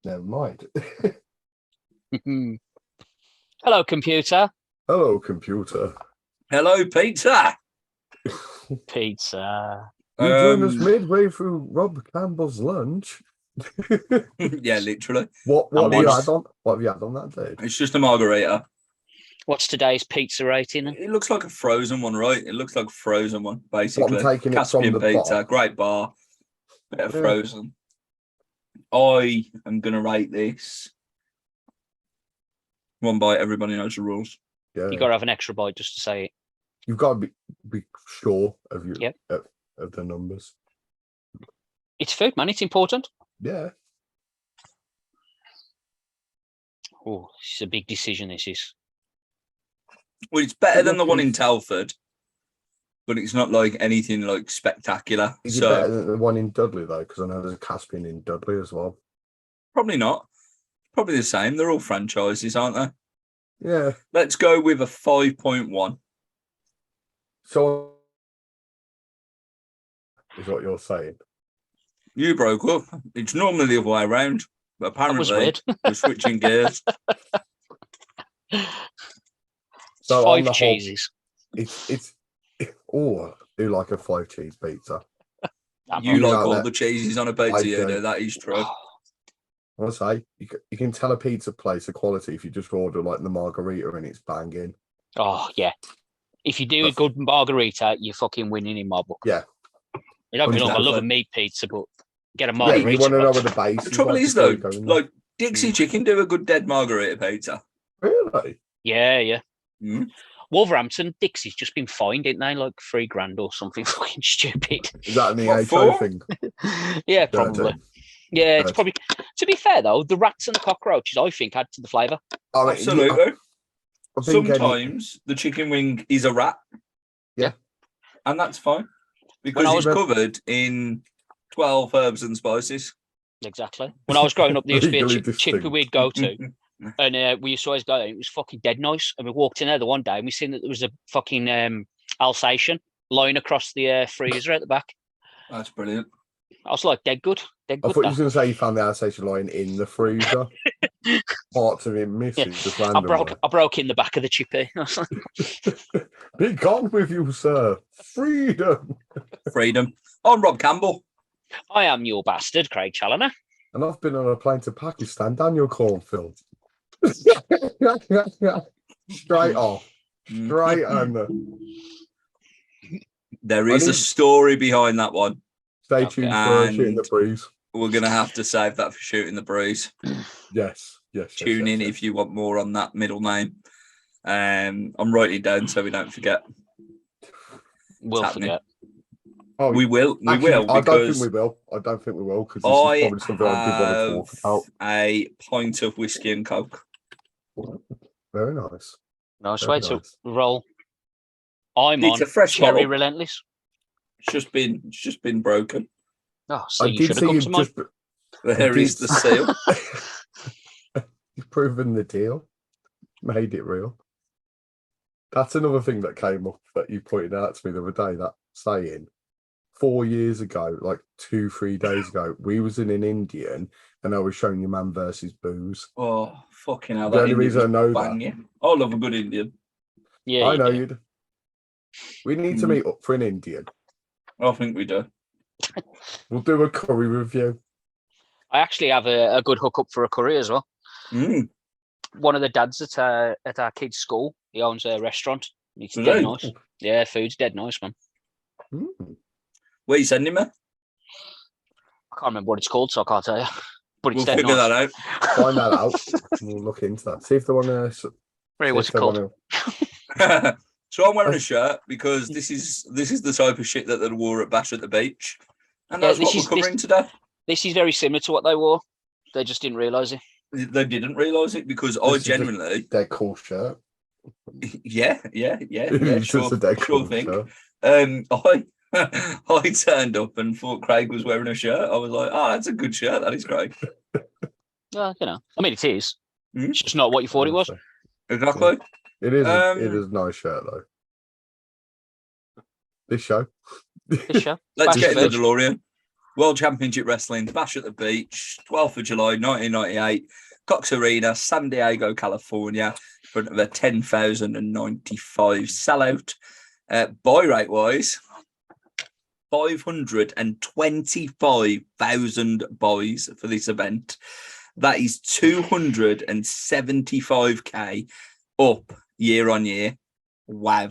Never mind. Hello, computer. Hello, computer. Hello, pizza. Pizza. You joined us midway through Rob Campbell's lunch. Yeah, literally. What have you had on? What have you had on that day? It's just a margarita. What's today's pizza rating? It looks like a frozen one, right? It looks like a frozen one, basically. I'm taking it from Caspian the pizza, bar. great bar, bit of frozen. I am gonna rate this one bite. Everybody knows the rules. Yeah, You got to have an extra bite just to say it. you've got to be sure of your Yep. of the numbers. It's food, man. It's important. Yeah. Oh, it's a big decision. This is. Well, it's better than the one in Telford, but it's not like anything like spectacular. Is it better than the one in Dudley though? Because I know there's a Caspian in Dudley as well. Probably not. Probably the same. They're all franchises, aren't they? Yeah. Let's go with a 5.1. So is what you're saying. You broke up. It's normally the other way around, but apparently we're switching gears. So 5 cheeses. It's I do like a 5 cheese pizza. You like all the cheeses on a pizza, you know, that is true. I want to say you can tell a pizza place of quality if you just order like the margarita and it's banging. Oh yeah, if you do a good margarita, you're fucking winning in my book. Yeah, you don't I love a meat pizza, but get a margarita. Yeah, you want to know where the base. The trouble is though, like Dixie Chicken do a good dead margarita pizza. Really? Yeah. Wolverhampton, Dixie's just been fined, didn't they? Like $3,000 or something fucking stupid. Is that an EHO thing? Yeah, probably. Yeah, it's probably. To be fair though, the rats and the cockroaches, I think, add to the flavour. Oh, absolutely. Sometimes the chicken wing is a rat. Yeah, and that's fine because it's covered in 12 herbs and spices. Exactly. When I was growing up, there used to be a chippy we'd go to. And we used to always go there. It was fucking dead nice. And we walked in there the one day and we seen that there was a fucking Alsatian lying across the freezer at the back. That's brilliant. I was like, dead good. I thought you were going to say you found the Alsatian lying in the freezer. Parts of it missing. Yeah. Just randomly. I broke in the back of the chippy. Be gone with you, sir. Freedom. Freedom. I'm Rob Campbell. I am your bastard, Craig Challoner. And I've been on a plane to Pakistan, Daniel Cornfield. Straight off. Straight under. There is a story behind that one. Stay tuned for Shooting the Breeze. We're going to have to save that for Shooting the Breeze. Yes. Tune in if you want more on that middle name. I'm writing it down so we don't forget. We'll forget. Oh, we will. I don't think we will. Because this is probably something I did want to talk about. A pint of whiskey and coke. Very nice. Nice way to roll. It's a fresh Cherry bottle. Relentless. It's just been broken. Oh, so you should have come to mine. There is the seal. You've proven the deal. Made it real. That's another thing that came up that you pointed out to me the other day, that saying 4 years ago, like 2-3 days ago, we was in an Indian and I was showing you Man versus Booze. Oh, fucking hell. The only reason I know that. I love a good Indian. Yeah, I know you'd. We need to meet up for an Indian. I think we do. We'll do a curry review. I actually have a good hookup for a curry as well. One of the dads at our kids' school, he owns a restaurant. It's dead nice. Yeah, food's dead nice, man. Where you sending me? I can't remember what it's called, so I can't tell you. But it's we'll figure that out. Find that out. We'll look into that. See if they want to. What's it called? So I'm wearing a shirt because this is the type of shit that they wore at Bash at the Beach, and that's what we're covering today. This is very similar to what they wore. They just didn't realise it. They didn't realise it because I genuinely their cool shirt. Yeah. Sure thing. Shirt. I turned up and thought Craig was wearing a shirt. I was like, "Oh, that's a good shirt. That is Craig." Well, I mean, it is. It's just not what you thought it was. Exactly. It is. It is a nice shirt though. This show. Let's get in the DeLorean. World Championship Wrestling, Bash at the Beach, 12th of July, 1998, Cox Arena, San Diego, California, in front of a 10,095 sellout. Buy rate wise, 525,000 buys for this event. That is 275k up year on year. Wow.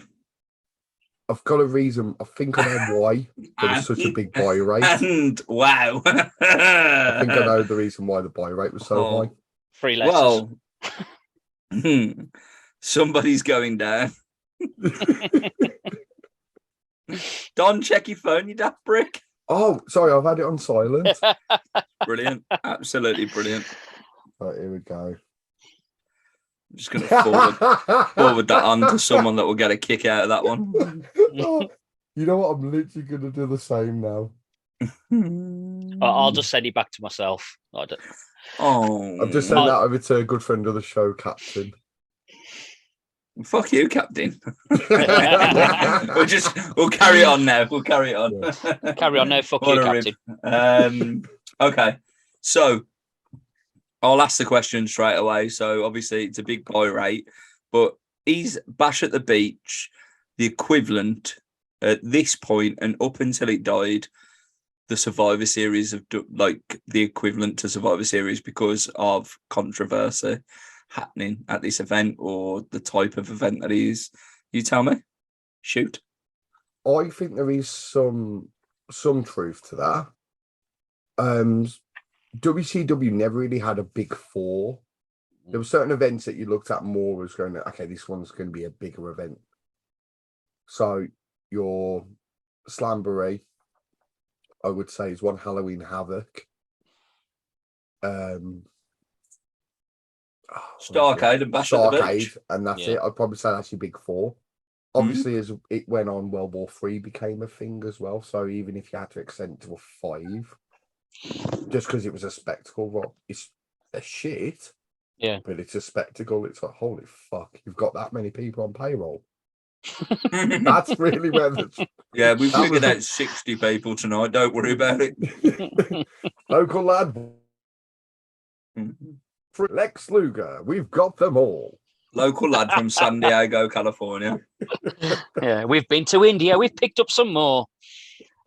I've got a reason. I think I know why there was such a big buy rate. And wow. I think I know the reason why the buy rate was so high. 3 letters. Well, somebody's going down. Don, check your phone, you daft brick. Oh, sorry, I've had it on silent. Brilliant. Absolutely brilliant. Right, here we go. I'm just going to forward that on to someone that will get a kick out of that one. Oh, you know what? I'm literally going to do the same now. I'll just send it back to myself. I've just sent that over to a good friend of the show, Captain. Fuck you, Captain. We'll carry on now. We'll carry on. Yeah. Carry on now. Fuck you, Captain. Okay. So I'll ask the question straight away. So obviously it's a big buy rate, but is Bash at the Beach the equivalent at this point and up until it died, the Survivor Series of like the equivalent to Survivor Series because of controversy happening at this event or the type of event that it is? You tell me. Shoot. I think there is some truth to that. WCW never really had a big four. There were certain events that you looked at more as going, okay, this one's going to be a bigger event. So your Slamboree, I would say, is one. Halloween Havoc. Starcade and Bash at the Beach. And that's it. I'd probably say that's your big four. Obviously, as it went on, World War III became a thing as well. So even if you had to extend to a 5, just because it was a spectacle, well, it's a shit. Yeah. But it's a spectacle. It's like, holy fuck, you've got that many people on payroll. That's really where yeah, we've figured out 60 people tonight. Don't worry about it. Local lad. For Lex Luger, we've got them all. Local lad from San Diego, California. Yeah, we've been to India. We've picked up some more.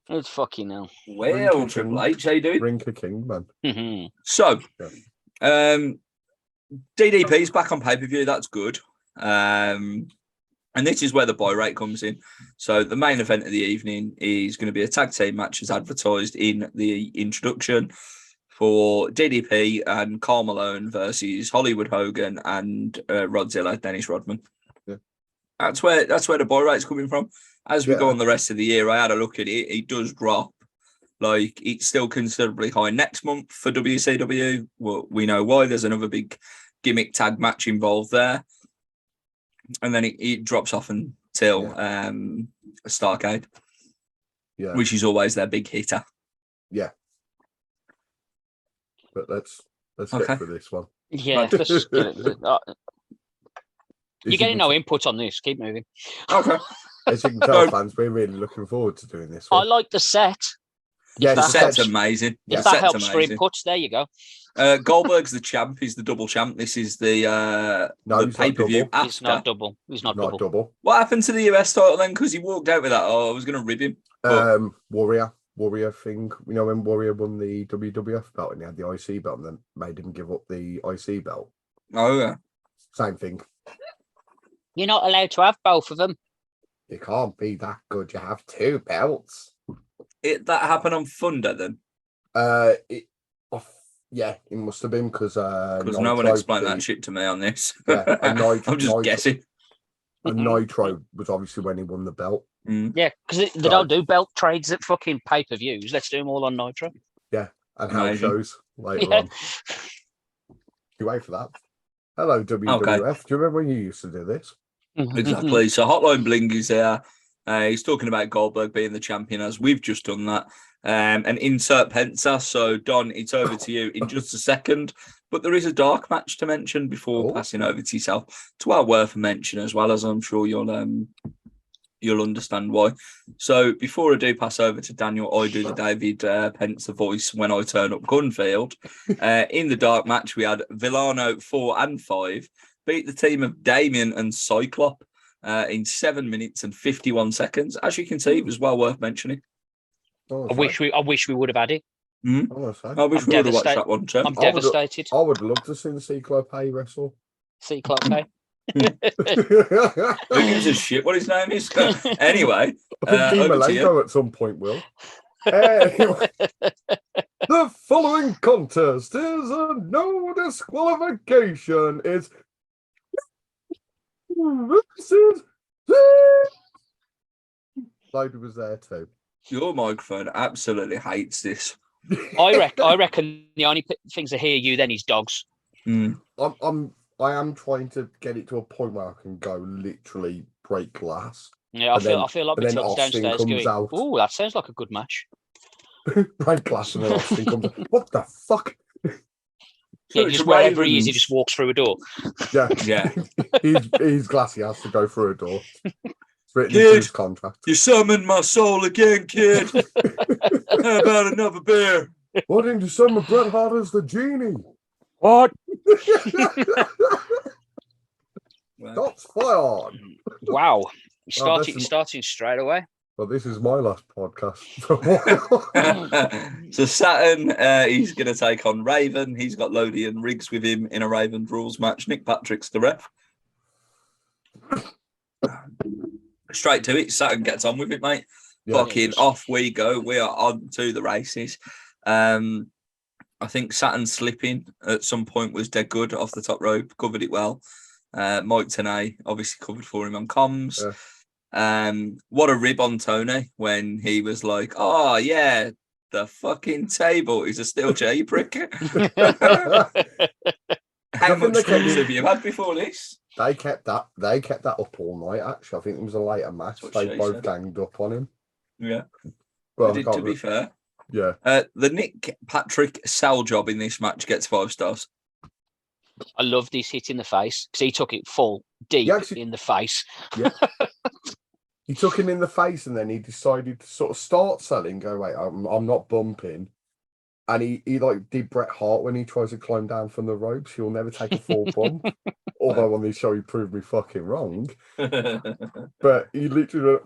It's fucking hell. Well, Triple H, how you doing? Rinker King, man. So, DDP's back on pay-per-view. That's good. And this is where the buy rate comes in. So the main event of the evening is going to be a tag team match as advertised in the introduction for DDP and Karl Malone versus Hollywood Hogan and Rodzilla, Dennis Rodman. Yeah. That's where the buy rate's coming from. As we go on the rest of the year, I had a look at it. It does drop. Like, it's still considerably high next month for WCW. Well, we know why. There's another big gimmick tag match involved there. And then it drops off until Starcade, which is always their big hitter. Yeah. But let's get for this one. Yeah. You're getting no input on this. Keep moving. Okay. As you can tell, fans, we're really looking forward to doing this one. I like the set. Yeah, the set's amazing. If that helps for inputs, there you go. Goldberg's the champ. He's the double champ. This is the pay-per-view after. He's not double. He's not double. What happened to the US title then? Because he walked out with that. Oh, I was going to rib him. Warrior thing. You know when Warrior won the WWF belt and he had the IC belt and then made him give up the IC belt? Oh, yeah. Same thing. You're not allowed to have both of them. You can't be that good. You have 2 belts. That happened on Thunder then? It must have been because no one explained that shit to me on this. Yeah, I'm just guessing. And Nitro was obviously when he won the belt. Yeah, because they don't do belt trades at fucking pay-per-views. Let's do them all on Nitro. Yeah, and house shows later on. You wait for that. Hello, WWF. Okay. Do you remember when you used to do this? Exactly. So Hotline Bling is there. He's talking about Goldberg being the champion, as we've just done that. And insert Pensa. So, Don, it's over to you in just a second. But there is a dark match to mention before passing over to yourself. It's well worth a mention, as well as I'm sure you'll you'll understand why. So before I do pass over to Daniel, I do the David Pence the voice when I turn up Gunfield. In the dark match, we had Villano 4 and 5 beat the team of Damien and Cyclop in 7 minutes and 51 seconds. As you can see, it was well worth mentioning. I wish we would have had it. I wish we would have watched that one too. I'm devastated. I would love to see the Cyclope wrestle. Cyclope. Who gives a shit what his name is? Anyway, I think Malenko at some point will. Anyway, the following contest is a no disqualification. It's Loaded was there too. Your microphone absolutely hates this. I reckon the only things that hear you then is dogs. I am trying to get it to a point where I can go literally break glass. Yeah, I feel like my tongue's downstairs going, oh, that sounds like a good match. Break glass and then Austin comes out. What the fuck? Yeah, just wherever he is, he just walks through a door. Yeah. he's glass, he has to go through a door. It's written into his contract. You summoned my soul again, kid. How about another beer? Why didn't you summon Bret Hart as the genie? What? Shots fired. Wow. Starting straight away. Well, this is my last podcast. So Saturn, he's going to take on Raven. He's got Lodi and Riggs with him in a Raven rules match. Nick Patrick's the ref. Straight to it. Saturn gets on with it, mate. Yeah, fucking off we go. We are on to the races. I think Saturn slipping at some point was dead good off the top rope. Covered it well. Mike Tenay obviously covered for him on comms. Yeah. What a rib on Tony when he was like, oh yeah, the fucking table is a steel chair, you prick. How much drinks have you had before this? They kept that up all night, actually. I think it was a later match. They both ganged up on him. Yeah. Well, to be fair. Yeah. The Nick Patrick sell job in this match gets 5 stars. I loved his hit in the face because he took it full deep in the face. Yeah. He took him in the face and then he decided to sort of start selling, go, wait, I'm not bumping. And he like did Bret Hart when he tries to climb down from the ropes. He'll never take a full bump. Although on this show he proved me fucking wrong. But he literally...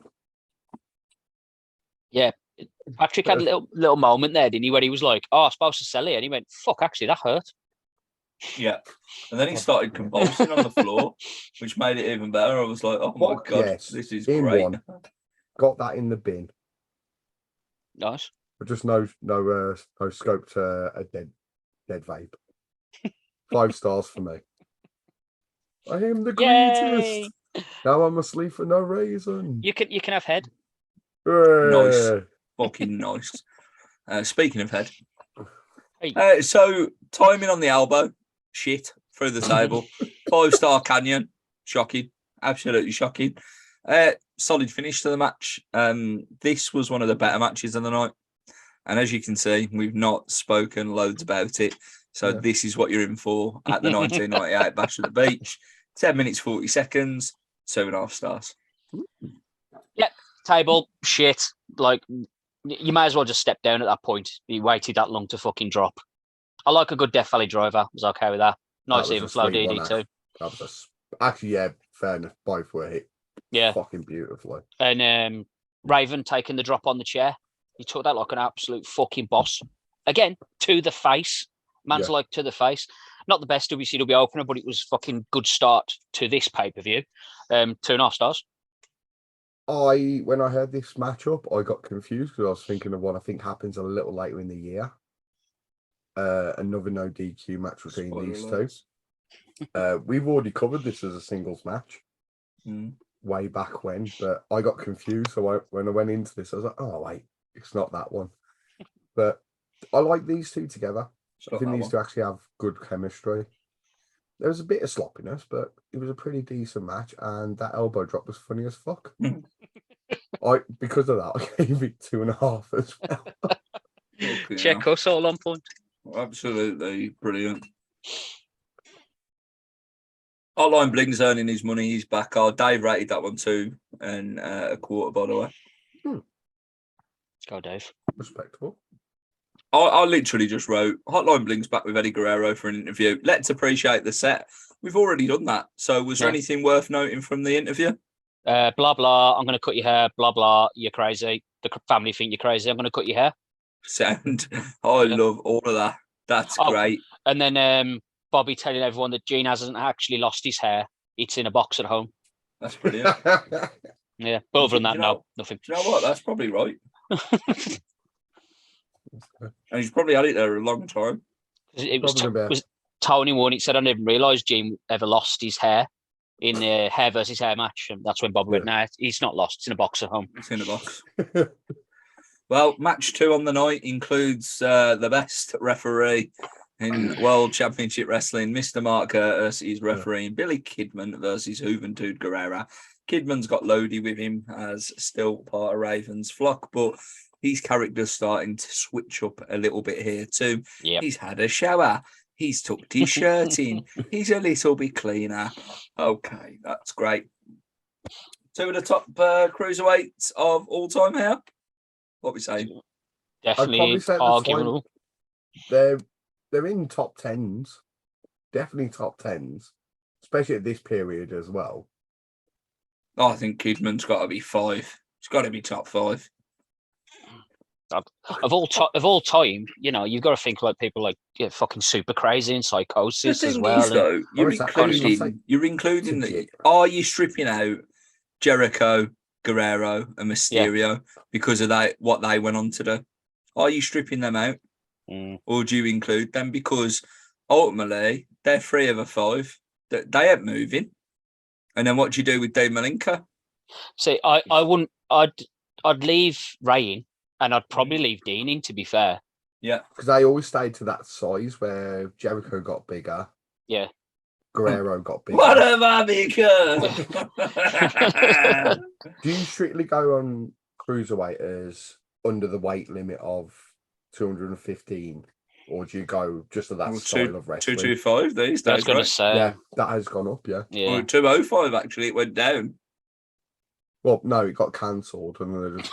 Yeah. Patrick had a little moment there, didn't he, where he was like, oh, I'm supposed to sell it. And he went, fuck, actually, that hurt. Yeah. And then he started convulsing on the floor, which made it even better. I was like, oh my God, this is great. One. Got that in the bin. Nice. But just no scope to a dead vape. 5 stars for me. I am the greatest. Now I'm asleep for no reason. You can have head. Nice. Fucking nice. Speaking of head. Hey. So timing on the elbow. Shit through the table. 5-star Canyon. Shocking. Absolutely shocking. Solid finish to the match. This was one of the better matches of the night. And as you can see, we've not spoken loads about it. So this is what you're in for at the 1998 Bash at the Beach. 10 minutes, 40 seconds, 2.5 stars. Yep. Table, shit. Like, you may as well just step down at that point. He waited that long to fucking drop. I like a good Death Valley driver. I was okay with that. Nice even flow DD too. That was actually, yeah, fair enough. Both were hit. Yeah. Fucking beautifully. And Raven taking the drop on the chair. He took that like an absolute fucking boss. Again, to the face. Man's like to the face. Not the best WCW opener, but it was fucking good start to this pay-per-view. 2.5 stars. When I heard this matchup, I got confused because I was thinking of what I think happens a little later in the year. Another no DQ match between these two. We've already covered this as a singles match way back when, but I got confused. So when I went into this, I was like, oh, wait, it's not that one. But I like these two together. I think these two actually have good chemistry. There was a bit of sloppiness, but it was a pretty decent match, and that elbow drop was funny as fuck. Because of that, I gave it 2.5 as well. Okay, check us all on point. Absolutely brilliant. Hotline Bling's earning his money. He's back. Dave rated that one 2.25, by the way. Go, Dave. Respectable. I literally just wrote Hotline Bling's back with Eddie Guerrero for an interview. Let's appreciate the set. We've already done that. So was there anything worth noting from the interview? Blah, blah. I'm going to cut your hair. Blah, blah. You're crazy. The family think you're crazy. I'm going to cut your hair. Sound. I love all of that. That's great. And then Bobby telling everyone that Gene hasn't actually lost his hair. It's in a box at home. That's brilliant. Yeah. But other than that, nothing. Do you know what? That's probably right. And he's probably had it there a long time. It was Tony won. It said, I didn't realise Gene ever lost his hair in the hair versus hair match. And that's when Bobby went, nah, he's not lost. It's in a box at home. It's in a box. Well, match 2 on the night includes the best referee in World Championship Wrestling, Mr. Mark Curtis. He's refereeing Billy Kidman versus Juventud Guerrera. Kidman's got Lodi with him as still part of Raven's flock, but his character's starting to switch up a little bit here too. Yep. He's had a shower. He's tucked his shirt in. He's a little bit cleaner. Okay, that's great. 2 of the top cruiserweights of all time here. What we say? Definitely arguable. They're in top 10s. Definitely top 10s. Especially at this period as well. I think Kidman's got to be 5. It's got to be top 5. Of all time, you know, you've got to think about people like fucking Super Crazy and Psychosis as well. Though, you're including the. Are you stripping out Jericho, Guerrero, and Mysterio because of what they went on to do? Are you stripping them out, or do you include them? Because ultimately, they're 3 of a 5. They ain't moving. And then what do you do with Dave Malenka? See, I wouldn't. I'd leave Ray in. And I'd probably leave Dean in, to be fair. Yeah. Because they always stayed to that size where Jericho got bigger. Yeah. Guerrero got bigger. What have I become? Do you strictly go on cruiserweight as under the weight limit of 215? Or do you go just at that style of wrestling? 225 these days, I was going to say. Yeah, that has gone up, yeah. Well, 205, actually, it went down. Well, no, it got cancelled. And then they just...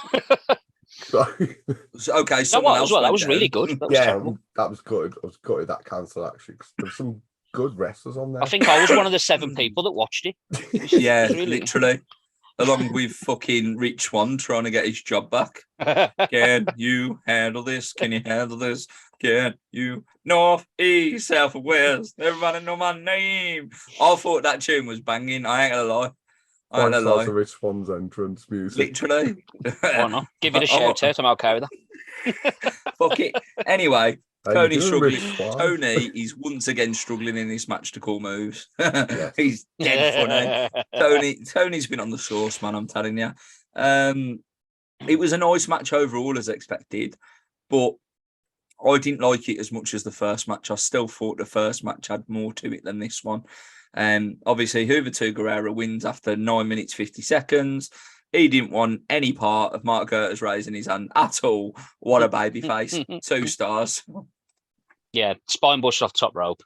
Okay, someone else. That was really good. That was good. I was gutted that cancelled actually. Cause there were some good wrestlers on there. I think I was one of the 7 people that watched it. Literally, along with fucking Rich Swann trying to get his job back. Can you handle this? Can you handle this? Can you North, East, South, West? Everybody know my name. I thought that tune was banging. I ain't gonna lie. Five stars of Rich Swann's entrance music. Literally. Why not? Give it a shout out. I'm okay with that. Fuck it. Anyway, Tony's struggling. Tony is once again struggling in this match to call moves. Yes. He's dead funny. Tony's been on the sauce, man, I'm telling you. It was a nice match overall, as expected, but I didn't like it as much as the first match. I still thought the first match had more to it than this one. Obviously, Juventud Guerrero wins after 9 minutes, 50 seconds. He didn't want any part of Mark Curtis raising his hand at all. What a baby face. 2 stars. Yeah, spine buster off top rope.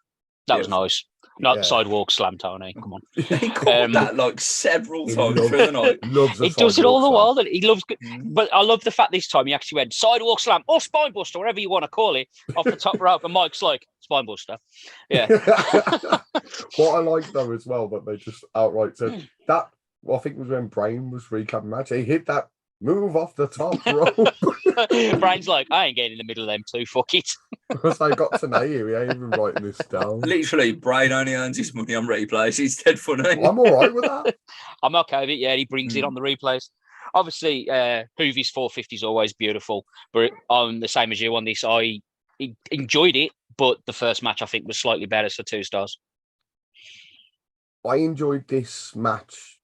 That was nice. Not sidewalk slam, Tony. Come on. He called that like several times through the night. He does it all the while. And he loves. But I love the fact this time he actually went sidewalk slam or spine buster, whatever you want to call it, off the top rope. And Mike's like, spine buster. Yeah. What I like though as well, that they just outright said that. Well, I think it was when Brain was recapping match. He hit that move off the top rope. Brain's like, I ain't getting in the middle of them 2. Fuck it. Because I got to know you. He ain't even writing this down. Literally, Brain only earns his money on replays. He's dead funny. I'm all right with that. I'm okay with it. Yeah, he brings it on the replays. Obviously, Hoovie's 450 is always beautiful. But I'm the same as you on this. I enjoyed it, but the first match I think was slightly better, so 2 stars. I enjoyed this match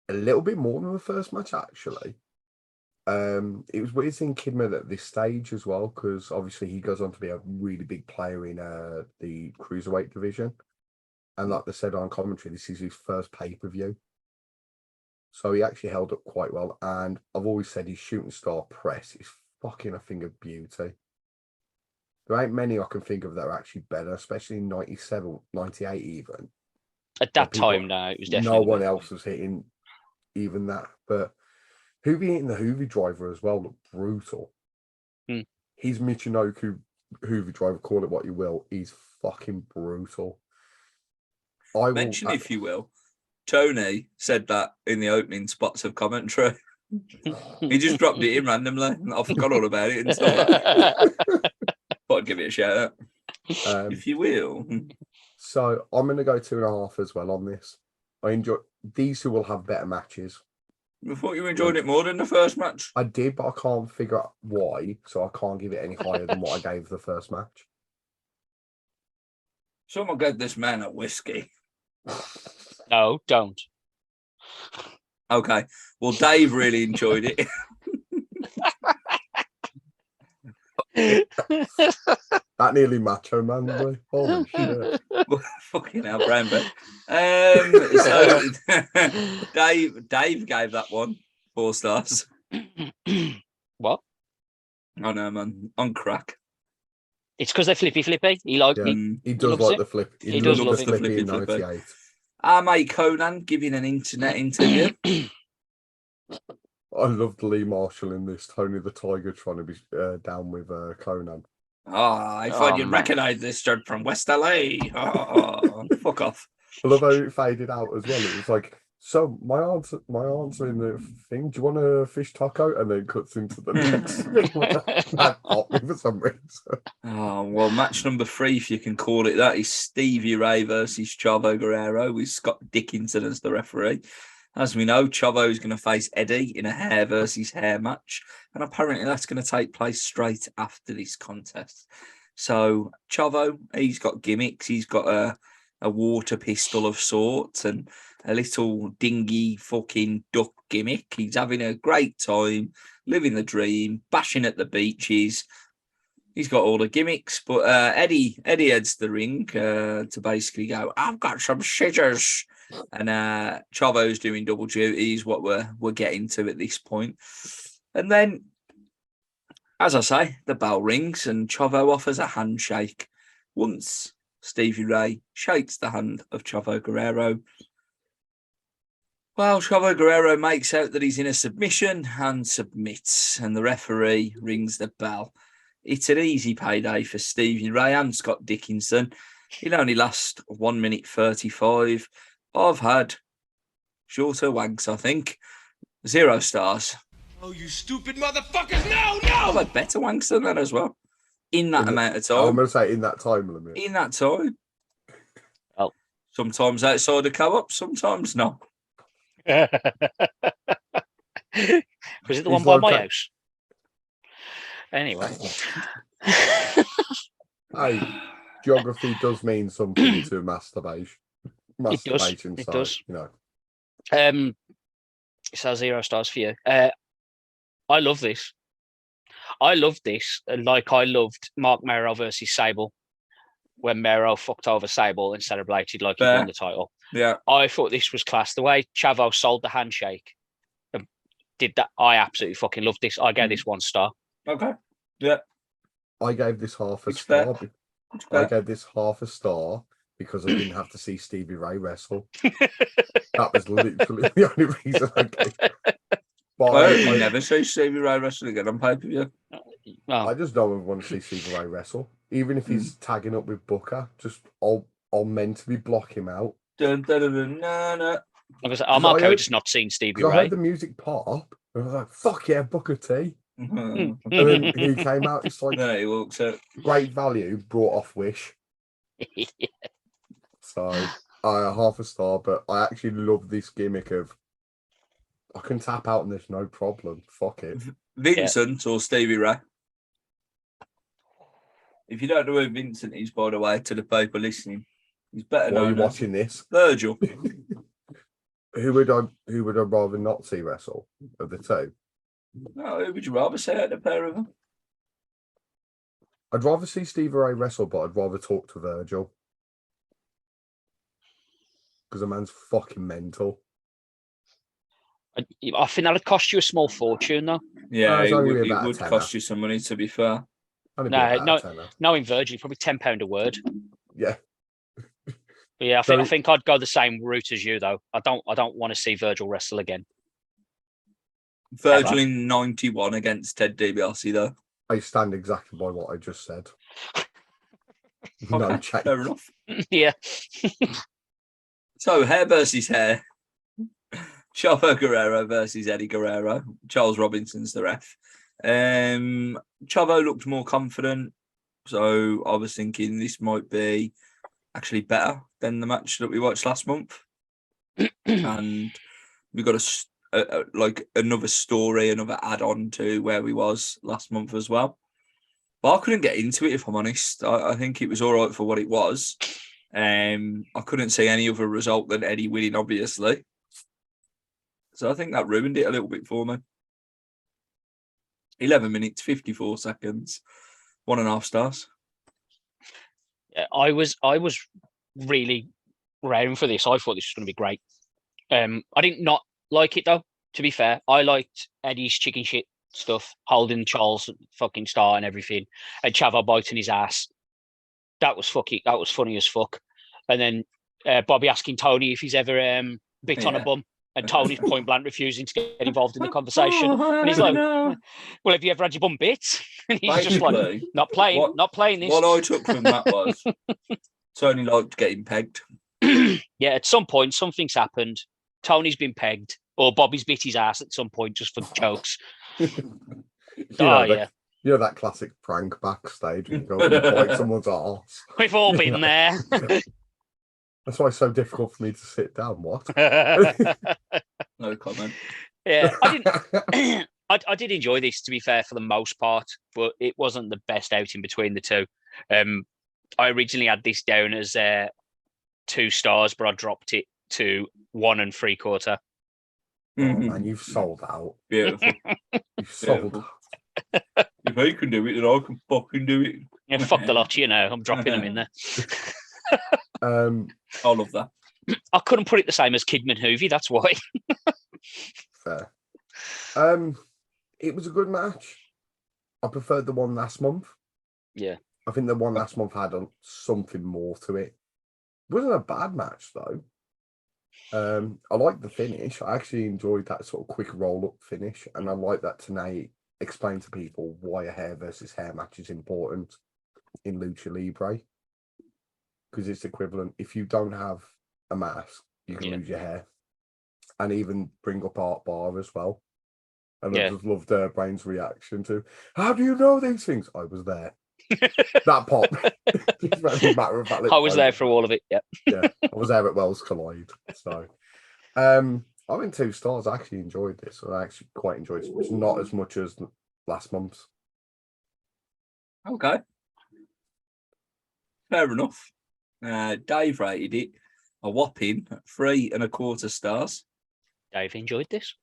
a little bit more than the first match, actually. It was weird seeing Kidman at this stage as well, because obviously he goes on to be a really big player in the cruiserweight division. And like they said on commentary, this is his first pay-per-view. So he actually held up quite well. And I've always said his shooting star press is fucking a thing of beauty. There ain't many I can think of that are actually better, especially in 97, 98 even. At that time, no, it was definitely no one else was hitting even that. But Hoovy hitting the Hoovy driver as well looked brutal. His Michinoku Hoovy driver, call it what you will, he's fucking brutal. Mention, if you will, Tony said that in the opening spots of commentary. He just dropped it in randomly, and I forgot all about it and stuff. But I'd give it a shout out, if you will. So I'm going to go 2.5 as well on this. I enjoy these two will have better matches. I thought you enjoyed it more than the first match. I did, but I can't figure out why, so I can't give it any higher than what I gave the first match. Someone gave this man a whiskey. No, don't. Okay. Well, Dave really enjoyed it. That nearly Macho Man, boy. Holy shit. Fucking hell, brown bread. So Dave gave that one 4 stars. What? Oh no, man. On crack. It's because they're flippy. He does like the flip. He does love the it. flippy in 98. Our mate Conan giving an internet interview. I loved Lee Marshall in this. Tony the Tiger trying to be down with Conan. I thought you'd recognise this shirt from West LA. Oh, fuck off. I love how it faded out as well. It was like, so my answer in the thing, do you want a fish taco? And then cuts into the next thing. That got me for some reason. Oh, well, match number 3, if you can call it that, is Stevie Ray versus Chavo Guerrero with Scott Dickinson as the referee. As we know, Chavo is going to face Eddie in a hair versus hair match. And apparently that's going to take place straight after this contest. So Chavo, he's got gimmicks. He's got a water pistol of sorts and a little dingy fucking duck gimmick. He's having a great time, living the dream, bashing at the beaches. He's got all the gimmicks, but Eddie heads the ring to basically go, I've got some scissors. And Chavo's doing double duties, what we're getting to at this point. And then, as I say, the bell rings and Chavo offers a handshake. Once Stevie Ray shakes the hand of Chavo Guerrero, well, Chavo Guerrero makes out that he's in a submission and submits, and the referee rings the bell. It's an easy payday for Stevie Ray and Scott Dickinson. It'll only last 1 minute 35. I've had shorter wanks, I think. 0 stars. Oh, you stupid motherfuckers! No! I've had better wanks than that as well. In that amount of time. I'm going to say in that time limit. In that time. Oh. Sometimes outside the co-op, sometimes not. Was it the one by my house? Anyway. Hey, geography does mean something to masturbation. Masturbation, it does. You know. So 0 stars for you. I love this. I loved this, like I loved Mark Mero versus Sable, when Mero fucked over Sable and celebrated like he won the title. Yeah, I thought this was class. The way Chavo sold the handshake and did that, I absolutely fucking loved this. I gave this 1 star. Okay. Yeah. I gave this half a star. I gave this half a star because I didn't have to see Stevie Ray wrestle. That was literally the only reason I gave it. But I never see Stevie Ray wrestle again on pay-per-view. I just don't want to see Stevie Ray wrestle. Even if he's tagging up with Booker, just I'll mentally block him out. I'm okay just not seeing Stevie Ray. I heard the music pop, and I was like, "Fuck yeah, Booker T!" And then he came out. It's like, no, he walks out. Great value brought off Wish. So half a star, but I actually love this gimmick of I can tap out on this no problem. Fuck it. Vincent or Stevie Ray? If you don't know who Vincent is, by the way, to the people listening, he's better known. Why are you watching this? Virgil. Who would I rather not see wrestle of the two? No, who would you rather see out of the pair of them? I'd rather see Stevie Ray wrestle, but I'd rather talk to Virgil. Because the man's fucking mental. I think that'd cost you a small fortune, though. Yeah, it would cost you some money, to be fair. No, knowing Virgil, probably £10 a word. Yeah. But yeah, So- I think I'd go the same route as you though. I don't want to see Virgil wrestle again. Virgil in 91 against Ted DiBiase, though. I stand exactly by what I just said. No Okay, change. fair enough. Yeah. So, hair versus hair. Chavo Guerrero versus Eddie Guerrero. Charles Robinson's the ref. Chavo looked more confident. So, I was thinking this might be actually better than the match that we watched last month. And we got like another story, another add-on to where we was last month as well. But I couldn't get into it, if I'm honest. I think it was all right for what it was. I couldn't see any other result than Eddie winning, obviously. So I think that ruined it a little bit for me. 11 minutes, 54 seconds, 1.5 stars. Yeah, I was really raring for this. I thought this was going to be great. I did not like it though. To be fair, I liked Eddie's chicken shit stuff, holding Charles fucking star and everything, and Chavo biting his ass. That was funny as fuck. And then Bobby asking Tony if he's ever bit on a bum, and Tony's point blank refusing to get involved in the conversation. And he's like, "Well, have you ever had your bum bit?" And he's just like, "Not playing this." What I took from that was Tony liked getting pegged. Yeah, at some point, something's happened. Tony's been pegged, or Bobby's bit his ass at some point just for jokes. You know that classic prank backstage when you go and bite someone's arse. We've all been there. That's why it's so difficult for me to sit down. What? No comment. Yeah, I did enjoy this, to be fair, for the most part, but it wasn't the best outing between the two. I originally had this down as 2 stars, but I dropped it to 1 3/4. Oh, man, you've sold out. Beautiful. You've sold out. If I can do it, then I can fucking do it. Yeah, fuck the lot, I'm dropping them in there. I love that. I couldn't put it the same as Kidman Hoovy, that's why. Fair. It was a good match. I preferred the one last month. Yeah. I think the one last month had something more to it. It wasn't a bad match, though. I liked the finish. I actually enjoyed that sort of quick roll-up finish, and I like that Tenay explained to people why a hair versus hair match is important in Lucha Libre. Because it's equivalent. If you don't have a mask, you can lose your hair. And even bring up Art Bar as well. And I just loved Brain's reaction to, how do you know these things? I was there. That pop. Matter of fact, I was there for all of it, yeah. Yeah, I was there at Wells Collide. So, I went 2 stars. I actually enjoyed this. I actually quite enjoyed it. It's not as much as last month's. Okay. Fair enough. Dave rated it a whopping 3 1/4 stars. Dave enjoyed this.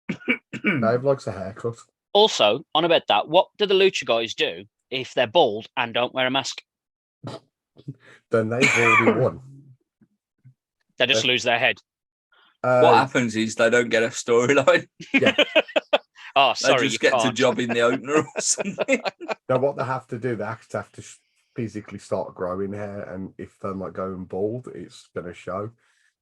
Dave likes a haircut. Also, on about that, what do the Lucha guys do if they're bald and don't wear a mask? Then they've already won. They just lose their head. What happens is they don't get a storyline. Yeah. Oh, sorry, they just get to job in the opener or something. Now, what they have to do, they have to physically start growing hair, and if they're like going bald, it's going to show.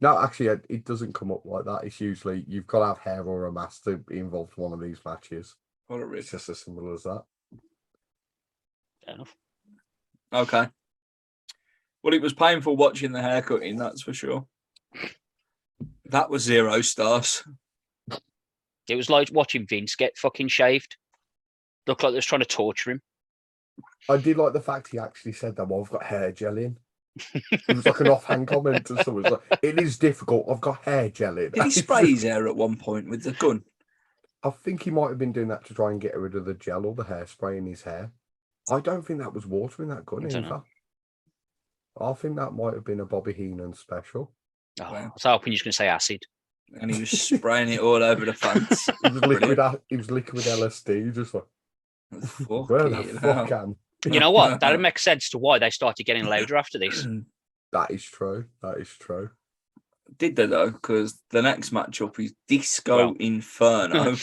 No, actually, it doesn't come up like that. It's usually you've got to have hair or a mask to be involved in one of these matches. What a risk. It's just as simple as that. Fair enough. Okay. Well, it was painful watching the haircutting, that's for sure. That was 0 stars. It was like watching Vince get fucking shaved. Looked like they was trying to torture him. I did like the fact he actually said that, well, I've got hair gel in. It was like an offhand comment to someone. Like, it is difficult. I've got hair gel in. Did he spray his hair at one point with the gun? I think he might have been doing that to try and get rid of the gel or the hairspray in his hair. I don't think that was water in that gun either. I think that might have been a Bobby Heenan special. Oh, wow. I was hoping you were going to say acid. And he was spraying it all over the fence. It was liquid LSD, just like, where the fuck am? You know what? That makes sense to why they started getting louder after this. That is true. That is true. Did they though? Because the next matchup is Disco Inferno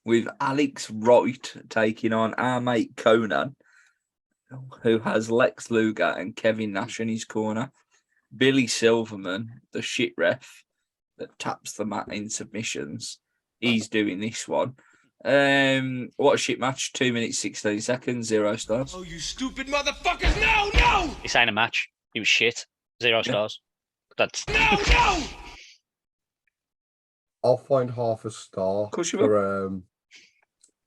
with Alex Wright taking on our mate Conan, who has Lex Luger and Kevin Nash in his corner. Billy Silverman, the shit ref that taps the mat in submissions, he's doing this one. What a shit match. 2 minutes, 16 seconds, 0 stars. Oh, you stupid motherfuckers! No! This ain't a match. It was shit. 0 stars. That's No! I'll find half a star. Of course you for,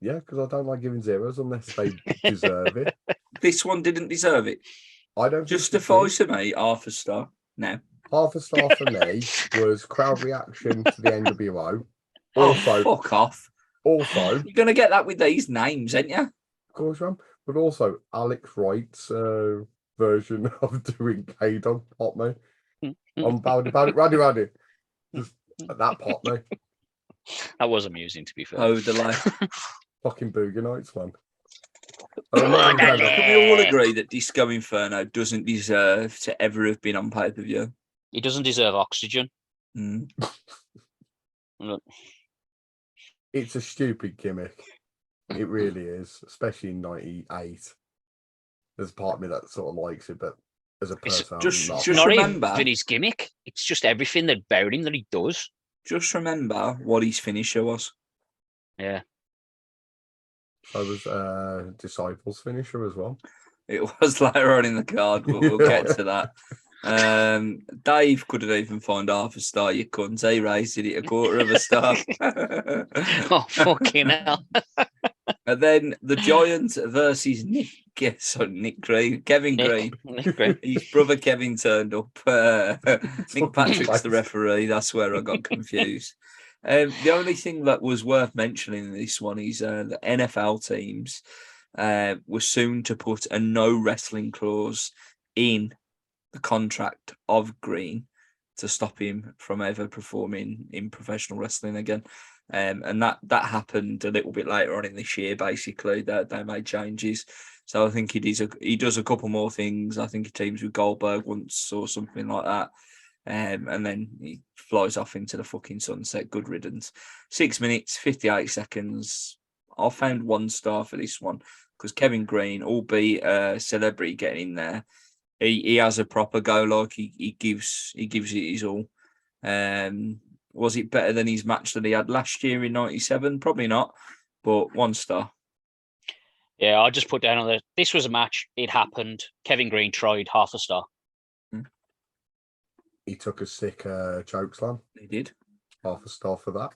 yeah, because I don't like giving zeros unless they deserve it. This one didn't deserve it. I don't Justify to me half a star. No. Half a star for me was crowd reaction to the NWO. Also, fuck off. Also, you're gonna get that with these names, ain't you? Of course, Ram. But also, Alex Wright's version of doing Cade on Pop Me. I'm about it, Randy. Just that Pop Me. That was amusing, to be fair. Oh, the life. Fucking Boogie Nights, man. Can we all agree that Disco Inferno doesn't deserve to ever have been on pay-per-view? He doesn't deserve oxygen. It's a stupid gimmick. It really is, especially in '98. There's a part of me that sort of likes it, but as a person, just not remember even his gimmick. It's just everything about him that he does. Just remember what his finisher was. Yeah. So was Disciples finisher as well. It was later on in the card, but we'll get to that. Dave couldn't even find half a star. You couldn't. He rated it a quarter of a star. Oh, fucking hell. And then the Giant versus Nick Greene, Kevin Greene. Nick Greene. His brother Kevin turned up. Nick Patrick's the referee. That's where I got confused. The only thing that was worth mentioning in this one is the NFL teams were soon to put a no wrestling clause in the contract of Greene to stop him from ever performing in professional wrestling again. And that happened a little bit later on in this year, basically, that they made changes. So I think he does a couple more things. I think he teams with Goldberg once or something like that. And then he flies off into the fucking sunset. Good riddance. 6 minutes, 58 seconds. I found 1 star for this one because Kevin Greene, albeit a celebrity getting in there, he has a proper go. Like he gives it his all. Was it better than his match that he had last year in '97? Probably not, but 1 star. Yeah, I just put down on there. This was a match. It happened. Kevin Greene tried, half a star. He took a sick choke slam. He did. Half a star for that.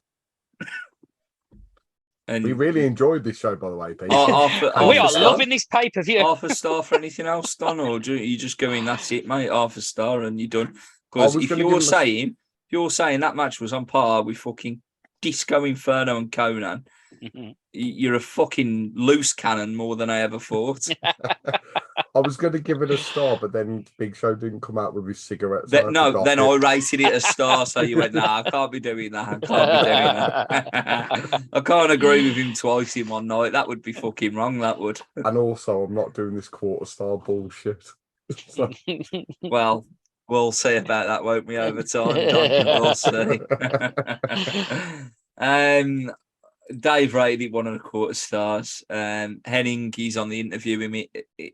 And we really enjoyed this show, by the way, Pete. We are loving this pay-per-view. Half a star for anything else, Don, or do you just go in, that's it, mate, half a star and you're done? Because if you're saying that match was on par with fucking Disco Inferno and Conan, you're a fucking loose cannon more than I ever thought. I was going to give it a star, but then Big Show didn't come out with his cigarettes. Then I rated it a star, so you went, nah, I can't be doing that. I can't agree with him twice in one night. That would be fucking wrong, that would. And also, I'm not doing this quarter star bullshit. So... Well, we'll see about that, won't we, over time, Don? We'll see. Dave rated it 1.25 stars. Henning, he's on the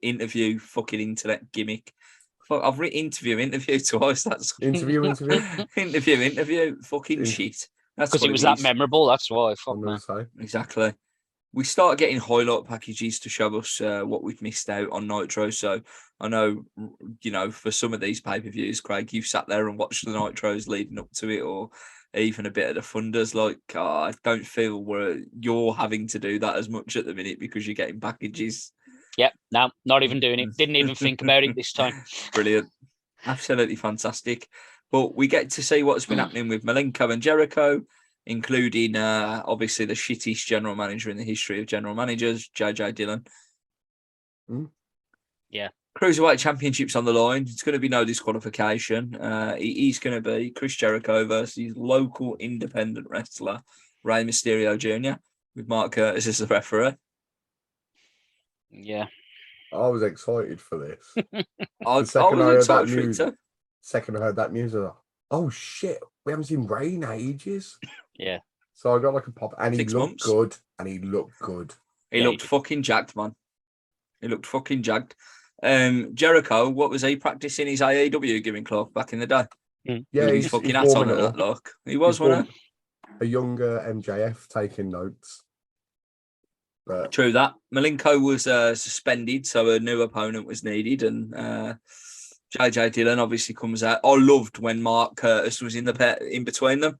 interview fucking internet gimmick. Fuck, I've written interview twice. That's interview. Fucking shit. That's because it was that memorable. That's why. Fuck man. Exactly. We start getting highlight packages to show us what we've missed out on Nitro. So I know, for some of these pay-per-views, Craig, you've sat there and watched the Nitros leading up to it, or even a bit of the Thunders. Like, I don't feel you're having to do that as much at the minute because you're getting packages. Yep, no, not even doing it. Didn't even think about it this time. Brilliant. Absolutely fantastic. But we get to see what's been happening with Malenko and Jericho, including obviously the shittiest general manager in the history of general managers, JJ Dillon. Yeah. Cruiserweight Championship's on the line. It's going to be no disqualification. He's going to be Chris Jericho versus local independent wrestler Rey Mysterio Jr. with Mark Curtis as the referee. Yeah. I was excited for this. I was excited for it too. Second I heard that news, I was like, oh shit, we haven't seen Rey in ages. Yeah. So I got like a pop, and 6 he looked months. good, and he looked good. He looked fucking jacked, man. He looked fucking jacked. Jericho, what was he practicing his AEW giving Clark back in the day? Yeah, With his fucking hat on warming and it that up. look. He was, wasn't he? A younger MJF taking notes. But True that. Malenko was suspended, so a new opponent was needed, and JJ Dillon obviously comes out. I loved when Mark Curtis was in between them.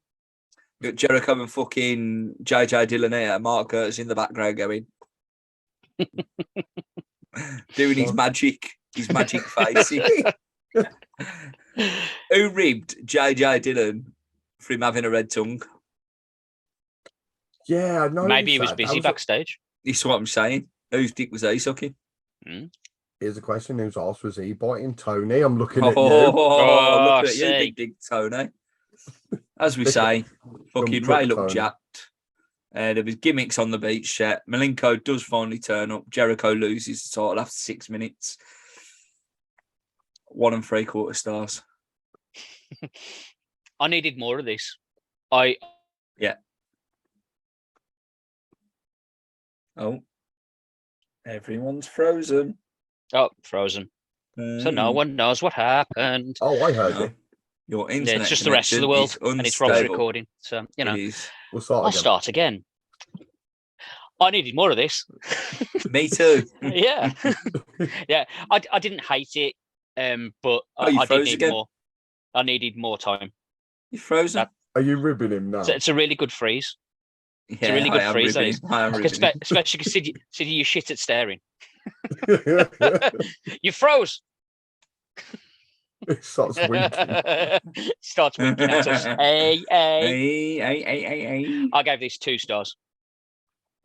Got Jericho and fucking JJ Dillon here, Mark Curtis in the background going, doing his magic face. Who ribbed JJ Dillon for him having a red tongue? yeah, I know. Maybe he was busy backstage. This is what I'm saying. Whose dick was he sucking? Here's a question: whose arse was he biting? Tony, I'm looking at you. Look at you, see. big dick Tony. As we say, fucking Ray looked jacked. There was gimmicks on the beach set. Malenko does finally turn up. Jericho loses the title after 6 minutes. 1 3/4 stars. I needed more of this. Oh, everyone's frozen. Oh, frozen. So no one knows what happened. Oh, I heard No. it. Your internet. Yeah, it's just the rest of the world, and it's Rob's recording. So We'll start I'll again. start again. I needed more of this. Me too. Yeah, yeah. I didn't hate it, but you I did froze need again? more. I needed more time. You frozen? Are you ribbing him now? So it's a really good freeze. Yeah, a really good I am freeze, that ribbing is. him. I am ribbing him. Especially because Sidney, you shit at staring. You froze. It starts winking. Starts winking at us. Hey. Hey. I gave this 2 stars.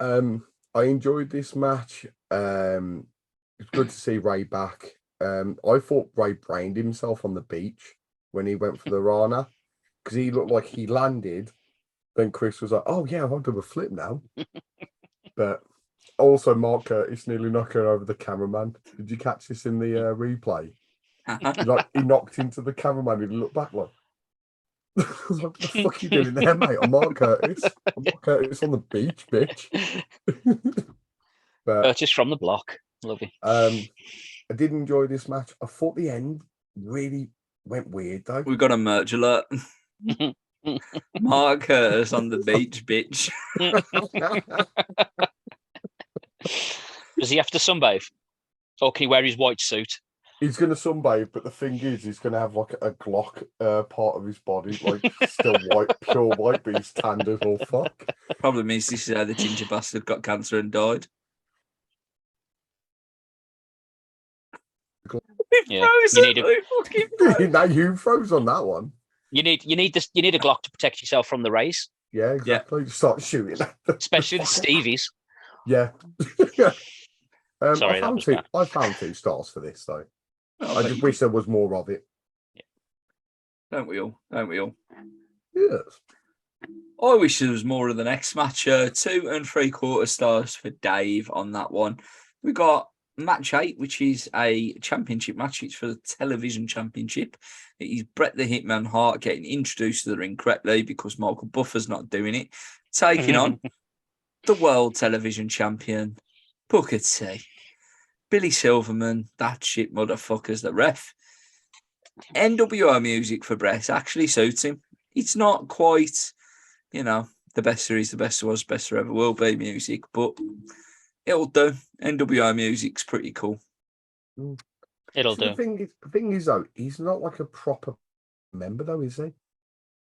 I enjoyed this match. It's good to see Ray back. I thought Ray brained himself on the beach when he went for the Rana because he looked like he landed. Then Chris was like, "Oh yeah, I'll do a flip now." But also, Mark Curtis nearly knocking over the cameraman. Did you catch this in the replay? He knocked into the cameraman. He looked back like, "What the fuck are you doing there, mate? I'm Mark Curtis. I'm Mark Curtis on the beach, bitch." But Just from the block. Lovely. I did enjoy this match. I thought the end really went weird though. We've got a merch alert. Mark Curtis on the beach, bitch. Does he have to sunbathe? Or can he wear his white suit? He's going to sunbathe, but the thing is, he's going to have like a Glock part of his body, like still white, pure white, but he's tanned as all fuck. Problem is, this is how the ginger bastard got cancer and died. Yeah. Now you froze on that one. You need a Glock to protect yourself from the rays, Yeah, exactly. You start shooting at them. especially the Stevies. Yeah. Sorry, I found 2 stars for this though. I just wish there was more of it. Don't we all? Yes. I wish there was more of the next match. 2 3/4 stars for Dave on that one. We got match 8, which is a championship match. It's for the television championship. It is Bret the Hitman Hart getting introduced to the ring correctly because Michael Buffer's not doing it. Taking on the world television champion, Booker T. Billy Silverman, that shit motherfucker's the ref. NWO music for Bret actually suits him. It's not quite, the best there is, the best there was, best there ever will be music, but it'll do. NWO music's pretty cool. It'll So do. the thing is though, he's not like a proper member though, is he?